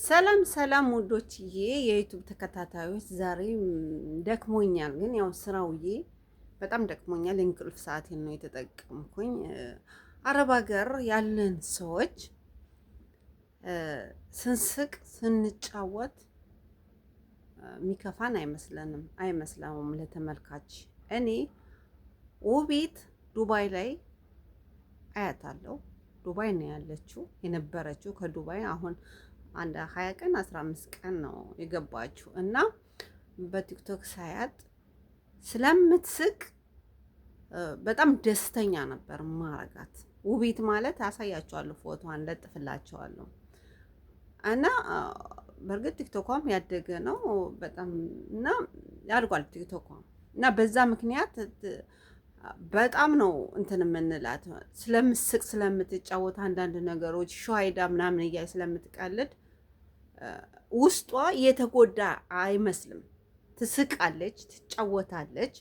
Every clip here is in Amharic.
ሰላም ሰላም ውዶችዬ የዩቲዩብ ተከታታዮች፣ ዛሬ ደክሞኛል፣ ግን ያው ስራውዬ በጣም ደክሞኛል። የእንቅልፍ ሰዓቴን ነው የተጠቀምኩኝ። አረብ ሀገር ያለን ሰዎች ስንስቅ ስንጫወት የሚከፋን አይመስለውም ለተመልካች። እኔ ውቤት ዱባይ ላይ አያታለሁ። ዱባይ ነው ያለችው የነበረችው። ከዱባይ አሁን አንድ 20 ቀን 15 ቀን ነው የገባችው እና በቲክቶክ ሳያት ስለምትስቅ በጣም ደስተኛ ነበር ማረጋት። ውቤት ማለት አሳያቸዋለሁ፣ ፎቶዋን ለጥፍላቸዋለሁ። እና በእርግጥ ቲክቶኳም ያደገ ነው በጣም እና ያድጓል ቲክቶኳም እና በዛ ምክንያት በጣም ነው እንትን የምንላት ስለምስቅ ስለምትጫወት አንዳንድ ነገሮች ሸዋይዳ ምናምን እያይ ስለምትቀልድ ውስጧ የተጎዳ አይመስልም። ትስቃለች፣ ትጫወታለች።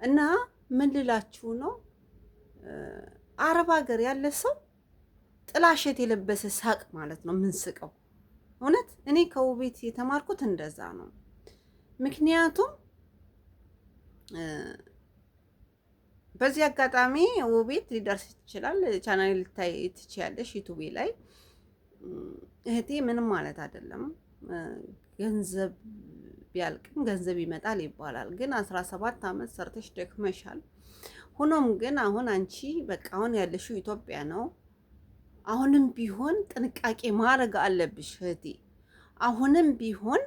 እና ምን ልላችሁ ነው፣ አረብ ሀገር ያለ ሰው ጥላሸት የለበሰ ሳቅ ማለት ነው የምንስቀው። እውነት እኔ ከውቤት የተማርኩት እንደዛ ነው። ምክንያቱም በዚህ አጋጣሚ ውቤት ሊደርስ ይችላል፣ ቻናል ልታይ ትችያለሽ ዩቲዩብ ላይ። እህቴ ምንም ማለት አይደለም፣ ገንዘብ ቢያልቅም ገንዘብ ይመጣል ይባላል። ግን 17 ዓመት ሰርተሽ ደክመሻል። ሆኖም ግን አሁን አንቺ በቃ አሁን ያለሽው ኢትዮጵያ ነው። አሁንም ቢሆን ጥንቃቄ ማድረግ አለብሽ እህቴ። አሁንም ቢሆን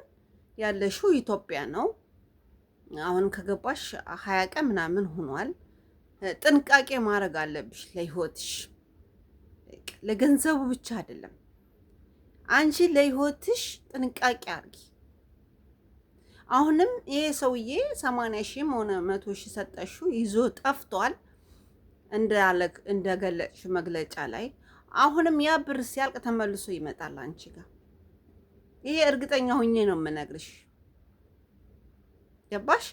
ያለሽው ኢትዮጵያ ነው። አሁን ከገባሽ 20 ቀን ምናምን ሆኗል። ጥንቃቄ ማድረግ አለብሽ ለህይወትሽ። ለገንዘቡ ብቻ አይደለም፣ አንቺ ለህይወትሽ ጥንቃቄ አድርጊ። አሁንም ይሄ ሰውዬ 80 ሺህም ሆነ 100 ሺህ ሰጠሽው ይዞ ጠፍቷል እንደገለጽሽ መግለጫ ላይ። አሁንም ያ ብር ሲያልቅ ተመልሶ ይመጣል አንቺ ጋር። ይሄ እርግጠኛ ሆኜ ነው የምነግርሽ። ገባሽ?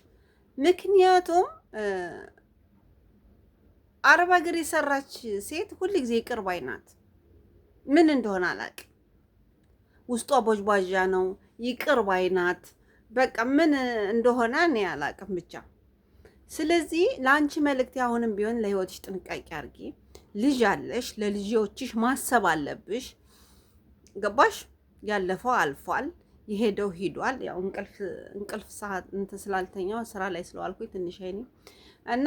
ምክንያቱም አረብ ሀገር የሰራች ሴት ሁል ጊዜ ይቅር ባይ ናት። ምን እንደሆነ አላውቅም፣ ውስጧ ቦጅቧዣ ነው። ይቅር ባይ ናት። በቃ ምን እንደሆነ እኔ አላውቅም ብቻ። ስለዚህ ለአንቺ መልእክቴ አሁንም ቢሆን ለህይወትሽ ጥንቃቄ አድርጊ። ልጅ አለሽ፣ ለልጆችሽ ማሰብ አለብሽ። ገባሽ? ያለፈው አልፏል፣ የሄደው ሂዷል። ያው እንቅልፍ ሰዓት እንትን ስላልተኛው ስራ ላይ ስለዋልኩኝ ትንሽ አይኔ እና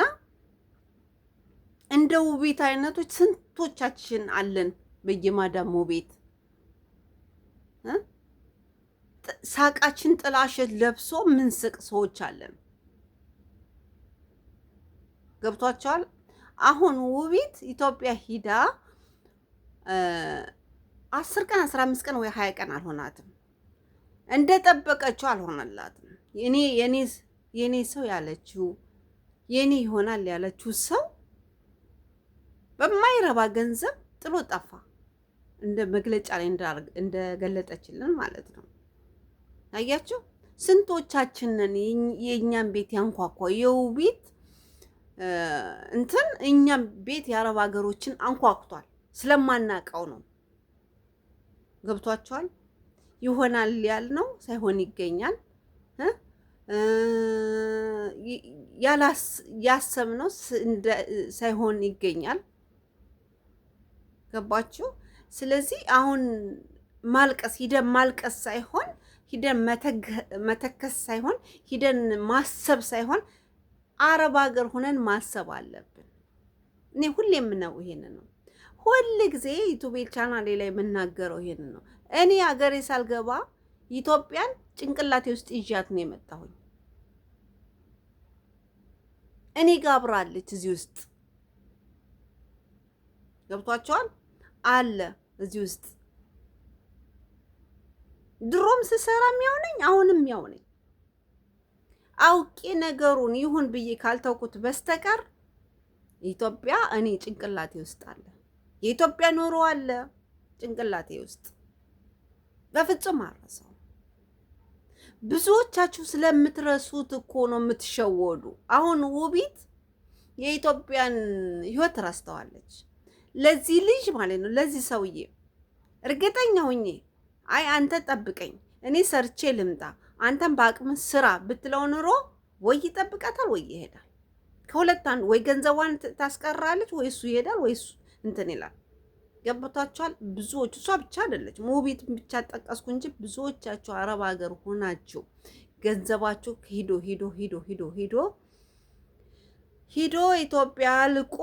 እንደ ውቤት አይነቶች ስንቶቻችን አለን በየማዳሙ ቤት ሳቃችን ጥላሸት ለብሶ ምንስቅ ሰዎች አለን። ገብቷቸዋል። አሁን ውቤት ኢትዮጵያ ሂዳ 10 ቀን 15 ቀን ወይ 20 ቀን አልሆናትም። እንደጠበቀችው አልሆነላትም። የኔ ሰው ያለችው የኔ ይሆናል ያለችው ሰው በማይረባ ገንዘብ ጥሎ ጠፋ። እንደ መግለጫ ላይ እንደገለጠችልን ማለት ነው። አያችሁ፣ ስንቶቻችንን የእኛን ቤት ያንኳኳ የውቤት እንትን እኛም ቤት የአረብ ሀገሮችን አንኳኩቷል። ስለማናቀው ነው። ገብቷቸዋል። ይሆናል ያልነው ሳይሆን ይገኛል። ያሰብነው ሳይሆን ይገኛል። ገባችሁ? ስለዚህ አሁን ሂደን ማልቀስ ሳይሆን ሂደን መተከስ ሳይሆን ሂደን ማሰብ ሳይሆን አረብ ሀገር ሆነን ማሰብ አለብን። እኔ ሁሌም ነው ይሄን ነው ሁል ጊዜ ዩቲዩብ ቻናሌ ላይ የምናገረው ይሄን ነው። እኔ ሀገሬ ሳልገባ ኢትዮጵያን ጭንቅላቴ ውስጥ ይዣት ነው የመጣሁኝ። እኔ ጋር አብራለች እዚህ ውስጥ። ገብቷቸዋል አለ እዚህ ውስጥ። ድሮም ስሰራ የሚያውነኝ አሁንም የሚያውነኝ አውቄ ነገሩን ይሁን ብዬ ካልተውኩት በስተቀር ኢትዮጵያ እኔ ጭንቅላቴ ውስጥ አለ። የኢትዮጵያ ኑሮ አለ ጭንቅላቴ ውስጥ። በፍጹም አረሰው። ብዙዎቻችሁ ስለምትረሱት እኮ ነው የምትሸወዱ። አሁን ውቤት የኢትዮጵያን ህይወት ረስተዋለች። ለዚህ ልጅ ማለት ነው፣ ለዚህ ሰውዬ እርግጠኛ ሆኜ አይ አንተ ጠብቀኝ እኔ ሰርቼ ልምጣ አንተም በአቅም ስራ ብትለው ኑሮ ወይ ይጠብቃታል ወይ ይሄዳል። ከሁለት አንድ ወይ ገንዘቧን ታስቀራለች ወይ እሱ ይሄዳል ወይ እሱ እንትን ይላል። ገባታችኋል? ብዙዎች እሷ ብቻ አይደለችም ውቢት ብቻ ጠቀስኩ እንጂ ብዙዎቻችሁ አረብ ሀገር ሆናችሁ ገንዘባችሁ ሂዶ ሂዶ ሂዶ ሂዶ ሂዶ ሂዶ ኢትዮጵያ ልቆ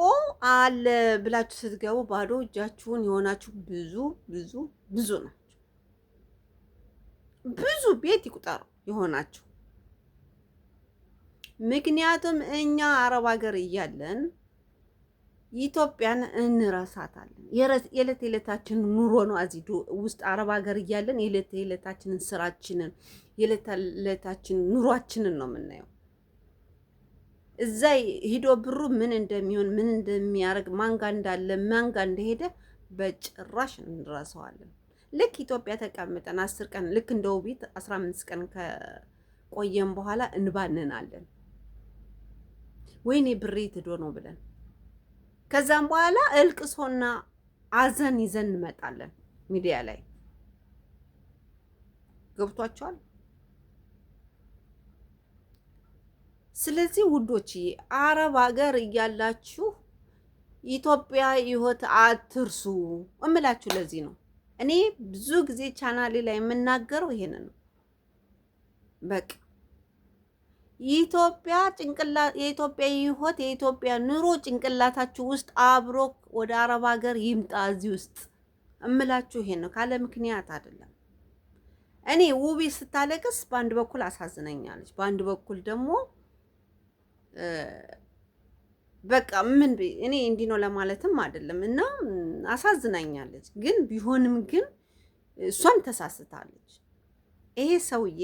አለ ብላችሁ ስትገቡ ባዶ እጃችሁን የሆናችሁ ብዙ ብዙ ብዙ ናቸው። ብዙ ቤት ይቁጠሩ የሆናችሁ። ምክንያቱም እኛ አረብ ሀገር እያለን ኢትዮጵያን እንረሳታለን። የዕለት የዕለታችን ኑሮ ነው። እዚህ ውስጥ አረብ ሀገር እያለን የዕለት የዕለታችንን ስራችንን የዕለት የዕለታችን ኑሯችንን ነው የምናየው። እዛ ሂዶ ብሩ ምን እንደሚሆን ምን እንደሚያደርግ ማንጋ እንዳለ ማንጋ እንደሄደ በጭራሽ እንረሳዋለን። ልክ ኢትዮጵያ ተቀምጠን 10 ቀን ልክ እንደ ውቢት 15 ቀን ከቆየን በኋላ እንባንናለን። ወይኔ ብሬ ትዶ ነው ብለን ከዛም በኋላ እልቅሶና አዘን ይዘን እንመጣለን ሚዲያ ላይ። ገብቷቸዋል። ስለዚህ ውዶች አረብ ሀገር እያላችሁ ኢትዮጵያ ህይወት አትርሱ እምላችሁ ለዚህ ነው። እኔ ብዙ ጊዜ ቻናሌ ላይ የምናገረው ይሄንን ነው። በቃ የኢትዮጵያ ህይወት የኢትዮጵያ ኑሮ ጭንቅላታችሁ ውስጥ አብሮ ወደ አረብ ሀገር ይምጣ እዚህ ውስጥ እምላችሁ ይሄን ነው። ካለ ምክንያት አይደለም። እኔ ውቢ ስታለቅስ በአንድ በኩል አሳዝነኛለች፣ በአንድ በኩል ደግሞ በቃ ምን እኔ እንዲህ ነው ለማለትም አይደለም እና አሳዝናኛለች። ግን ቢሆንም ግን እሷም ተሳስታለች። ይሄ ሰውዬ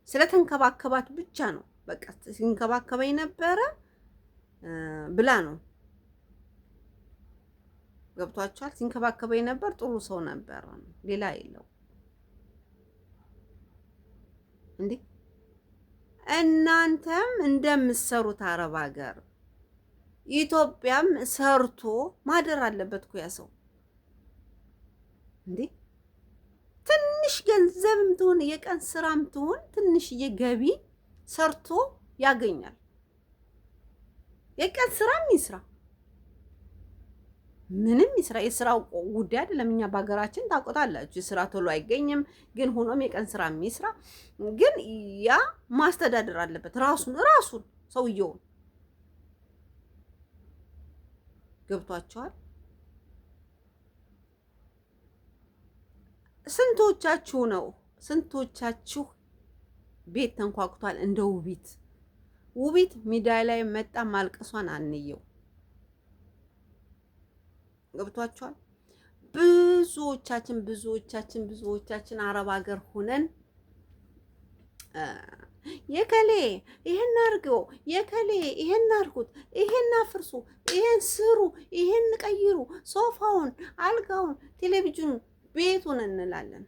ስለተንከባከባት ብቻ ነው በቃ ሲንከባከበኝ ነበረ ብላ ነው። ገብቷቸዋል። ሲንከባከበኝ ነበር፣ ጥሩ ሰው ነበር፣ ሌላ የለው እንዴ። እናንተም እንደምትሰሩት አረብ ሀገር ኢትዮጵያም ሰርቶ ማደር አለበት እኮ ያ ሰው እንዴ። ትንሽ ገንዘብም ትሁን የቀን ስራም ትሁን ትንሽዬ ገቢ ሰርቶ ያገኛል። የቀን ስራም ይስራ ምንም ይስራ፣ የስራው ጉዳይ አይደለም። እኛ በሀገራችን ታውቁታላችሁ የስራ ቶሎ አይገኝም። ግን ሆኖም የቀን ስራ የሚስራ ግን ያ ማስተዳደር አለበት ራሱን ሰውየውን። ገብቷቸዋል። ስንቶቻችሁ ቤት ተንኳኩቷል እንደ ውቢት ሚዲያ ላይ መጣ ማልቀሷን አንየው። ገብቷቸዋል። ብዙዎቻችን አረብ ሀገር ሆነን የከሌ ይሄን አርገው የከሌ ይሄን አርጉት፣ ይሄን አፍርሱ፣ ይሄን ስሩ፣ ይሄን ቀይሩ፣ ሶፋውን፣ አልጋውን፣ ቴሌቪዥኑን፣ ቤቱን እንላለን።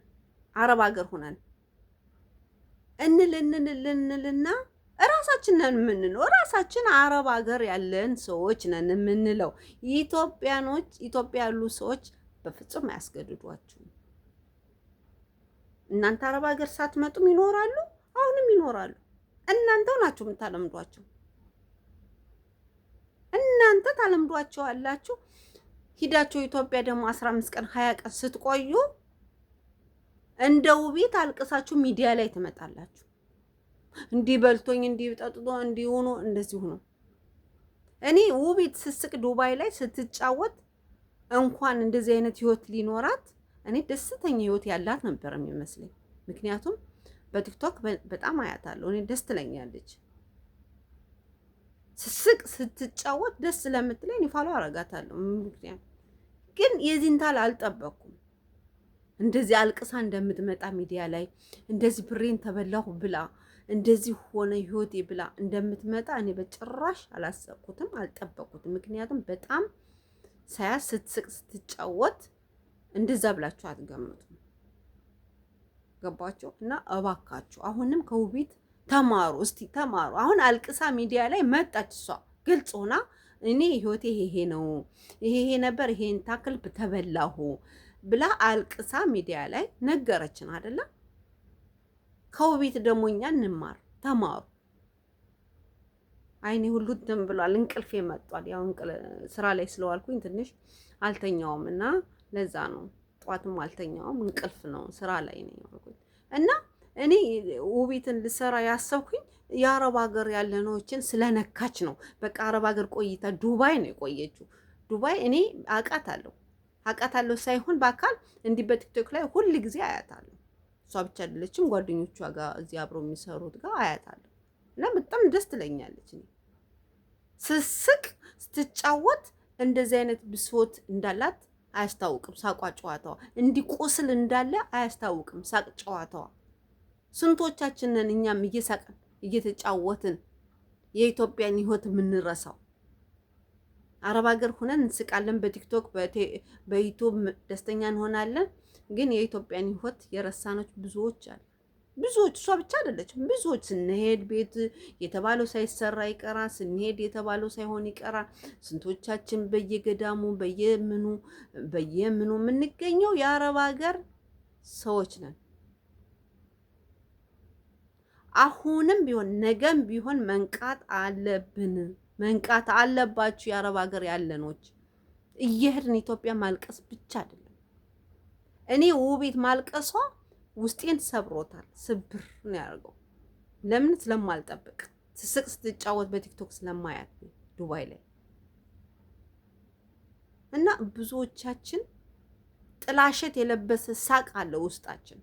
አረብ ሀገር ሆነን እንልና ራሳችን ነን የምንለው። ራሳችን አረብ ሀገር ያለን ሰዎች ነን የምንለው። ኢትዮጵያ ያሉ ሰዎች በፍጹም አያስገድዷችሁም። እናንተ አረብ ሀገር ሳትመጡም ይኖራሉ፣ አሁንም ይኖራሉ። እናንተው ናችሁ የምታለምዷቸው። እናንተ ታለምዷቸው አላችሁ። ሂዳችሁ ኢትዮጵያ ደግሞ 15 ቀን 20 ቀን ስትቆዩ እንደ ውቢት አልቅሳችሁ ሚዲያ ላይ ትመጣላችሁ። እንዲህ በልቶኝ እንዲህ ጠጥቶ እንዲህ ሆኖ እንደዚህ ሆኖ። እኔ ውቢት ስስቅ ዱባይ ላይ ስትጫወት እንኳን እንደዚህ አይነት ህይወት ሊኖራት እኔ ደስተኛ ህይወት ያላት ነበር የሚመስለኝ። ምክንያቱም በቲክቶክ በጣም አያታለሁ። እኔ ደስ ትለኛለች ስስቅ ስትጫወት ደስ ስለምትለኝ ፋሎ አረጋታለሁ። ምክንያቱም ግን የዚህንታል አልጠበኩም። እንደዚህ አልቅሳ እንደምትመጣ ሚዲያ ላይ እንደዚህ ብሬን ተበላሁ ብላ እንደዚህ ሆነ ህይወቴ ብላ እንደምትመጣ እኔ በጭራሽ አላሰብኩትም፣ አልጠበኩትም። ምክንያቱም በጣም ሳያት ስትስቅ ስትጫወት እንደዛ ብላችሁ አትገምቱም። ገባችሁ? እና እባካችሁ አሁንም ከውቢት ተማሩ፣ እስቲ ተማሩ። አሁን አልቅሳ ሚዲያ ላይ መጣች እሷ ግልጽ ሆና እኔ ህይወቴ ይሄ ነው፣ ይሄ ነበር፣ ይሄን ታክል ተበላሁ፣ ብላ አልቅሳ ሚዲያ ላይ ነገረችን አይደለ? ከውቢት ደግሞ እኛ እንማር፣ ተማሩ። አይኔ ሁሉ እንትን ብሏል፣ እንቅልፌ መጥቷል። ያው ስራ ላይ ስለዋልኩኝ ትንሽ አልተኛውም እና ለዛ ነው ጠዋትም አልተኛውም። እንቅልፍ ነው፣ ስራ ላይ ነኝ ያልኩኝ እና እኔ ውቢትን ልሰራ ያሰብኩኝ የአረብ ሀገር ያለኖችን ስለነካች ነው። በቃ አረብ ሀገር ቆይታ ዱባይ ነው የቆየችው። ዱባይ እኔ አውቃታለሁ ሳይሆን በአካል እንዲህ በቲክቶክ ላይ ሁል ጊዜ አያታለሁ። እሷ ብቻ አይደለችም፣ ጓደኞቿ ጋር እዚህ አብረው የሚሰሩት ጋር አያታለሁ እና በጣም ደስ ትለኛለች። እኔ ስስቅ ስትጫወት እንደዚህ አይነት ብሶት እንዳላት አያስታውቅም። ሳቋ ጨዋታዋ እንዲህ ቁስል እንዳለ አያስታውቅም። ሳቅ ጨዋታዋ ስንቶቻችንን እኛም እየሳቅን እየተጫወትን የኢትዮጵያን ህይወት የምንረሳው? አረብ ሀገር ሆነን እንስቃለን፣ በቲክቶክ በዩቱብ ደስተኛ እንሆናለን። ግን የኢትዮጵያን ህይወት የረሳኖች ብዙዎች አሉ። ብዙዎች፣ እሷ ብቻ አይደለችም። ብዙዎች ስንሄድ ቤት የተባለው ሳይሰራ ይቀራል፣ ስንሄድ የተባለው ሳይሆን ይቀራል። ስንቶቻችን በየገዳሙ በየምኑ የምንገኘው የአረብ ሀገር ሰዎች ነን። አሁንም ቢሆን ነገም ቢሆን መንቃት አለብን፣ መንቃት አለባችሁ። የአረብ ሀገር ያለኖች እየሄድን ኢትዮጵያ ማልቀስ ብቻ አይደለም። እኔ ውቤት ማልቀሷ ውስጤን ሰብሮታል፣ ስብር ነው ያደርገው። ለምን? ስለማልጠብቅ ስስቅ ስትጫወት በቲክቶክ ስለማያት ዱባይ ላይ እና ብዙዎቻችን ጥላሸት የለበሰ ሳቅ አለ ውስጣችን።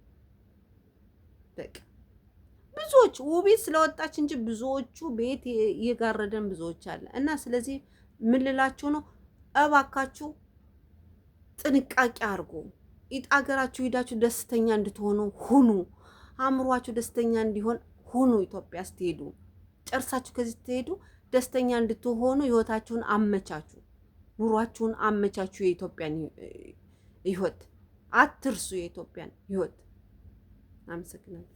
በቃ ብዙዎች ውቤት ስለወጣች እንጂ ብዙዎቹ ቤት የጋረደን ብዙዎች አለ እና ስለዚህ ምን ልላችሁ ነው? እባካችሁ ጥንቃቄ አድርጉ። አገራችሁ ሄዳችሁ ደስተኛ እንድትሆኑ ሁኑ። አእምሯችሁ ደስተኛ እንዲሆን ሁኑ። ኢትዮጵያ ስትሄዱ ጨርሳችሁ ከዚህ ስትሄዱ ደስተኛ እንድትሆኑ ህይወታችሁን አመቻቹ፣ ኑሯችሁን አመቻቹ። የኢትዮጵያን ህይወት አትርሱ። የኢትዮጵያን ህይወት። አመሰግናለሁ።